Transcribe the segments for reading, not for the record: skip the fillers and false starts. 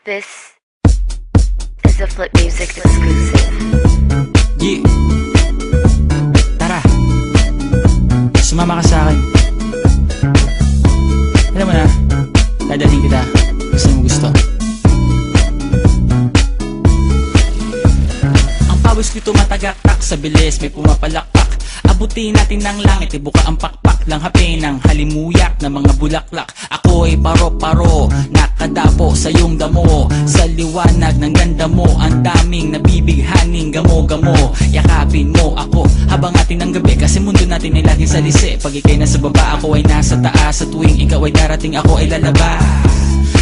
This is a Flip Music exclusive. Yeah. Tara, sumama ka sa akin. Alam mo na, dadalhin kita kasi mo gusto. Ang pawis ko tumatagaktak sa bilis, may pumapalakpak. Abutin natin ng langit, ibuka ang pakpak lang hapin ng halimuyak na mga bulaklak. Ako ay paro-paro, nakadapo sa iyong damo. Sa liwanag ng ganda mo, ang daming nabibighaning gamo-gamo. Yakapin mo ako habang atin ng gabi, kasi mundo natin ay laging salisi. Pag ikay nasa baba, ako ay nasa taas. Sa tuwing ikaw ay darating, ako ay lalabas.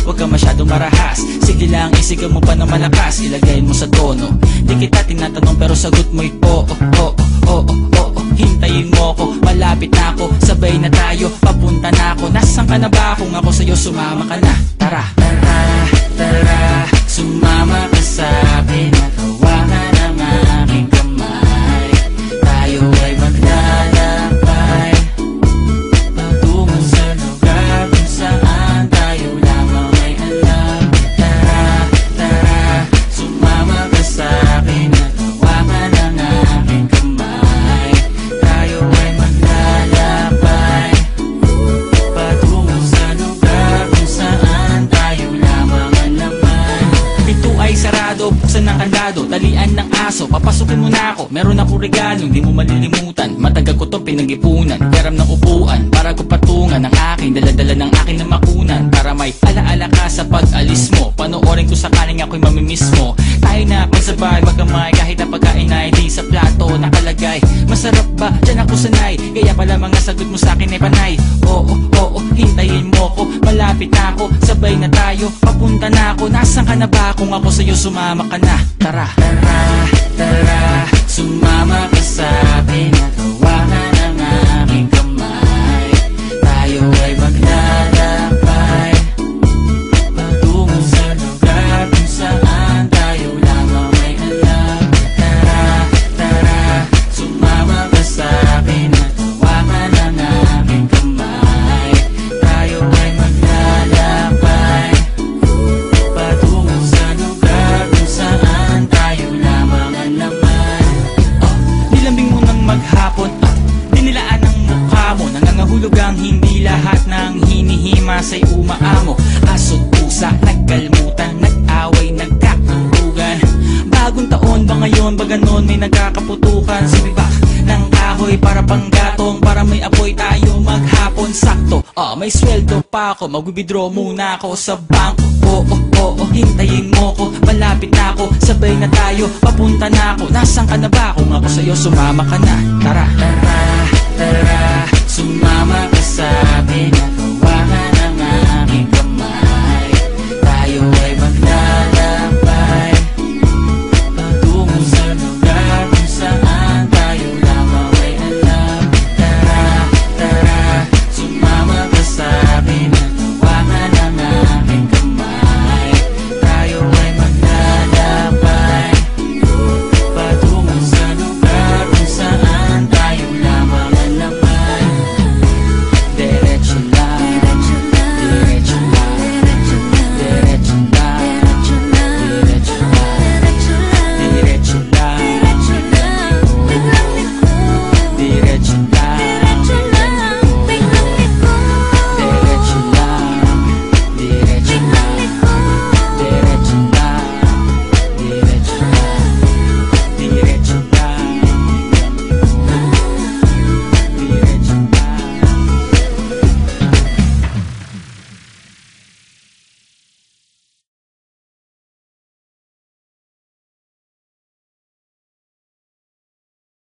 Huwag ka masyadong marahas, sige lang isigaw mo pa ng malakas. Ilagay mo sa tono, di kita tinatanong pero sagot mo'y oo, oo, oo, oo. Hintayin mo ko, malapit na ako, sabay na tayo, papunta na ako. Nasaan ka na ba? Kung ako sa'yo, sumama ka na. Tara, tara, tara, sumama ka sa'kin. Nakawangan ang aking kamay, tayo ay maglalakbay patungo sa lugar kung saan tayo lamang ay alam. Tara, tara, sumama ka sa'kin. Nakawangan ang aking kamay, tayo ay maglalakbay patungo sa lugar kung saan tayo lamang ang laman. Pinto ay sarado, buksan ng kandado, talian ng aso, papasukin mo na ako. Meron akong regalo, hindi mo malilimutan. Matagal ko tong pinag-ipunan, karam ng upuan para ko patungan ang aking daladala ng aking na makunan. Para may alaala ka sa pag-alis mo, panoorin ko sakaling ako'y mamimiss mo. Tayo na pagsabay, magkamay, kahit na pagkain ay di sa plato nakalagay. Masarap ba? Diyan ako sanay, kaya pala mga sagot mo sa akin ay panay. Oo, oo, hintayin mo ko, malapit na ako, sabay na tayo, papunta na ako. Nasaan ka na ba? Kung ako sa'yo, sumama ka na. Tara, tara, tara, sumama ka sa'kin. Nakawangan ang aking kamay, tayo ay maglalakbay patungo sa lugar kung saan tayo lamang ay alam. Tara, tara, sumama ka sa'kin. Nakawangan ang aking kamay, tayo ay maglalakbay patungo sa lugar kung saan tayo lamang ang laman. Nilambing mo ng maghapon, dinilaan ang mukha mo. Nangangahulog ang hindi lahat ng hinihima sa'y umaamo. Aso't pusa, nagkalmutan, nag-away, nagkakulugan. Bagong taon ba ngayon, ba ganon may nagkakaputukan? Sumibak ng kahoy para panggatong, para may apoy tayo maghapon. Sakto, may sweldo pa ako, mag-withdraw muna ako sa bangko. Oo, oo, hintayin mo ko, malapit na ako, sabay na tayo, papunta na ako. Nasaan ka na ba? Kung ako sa'yo, sumama ka na. Tara, tara, tara, sumama ka sa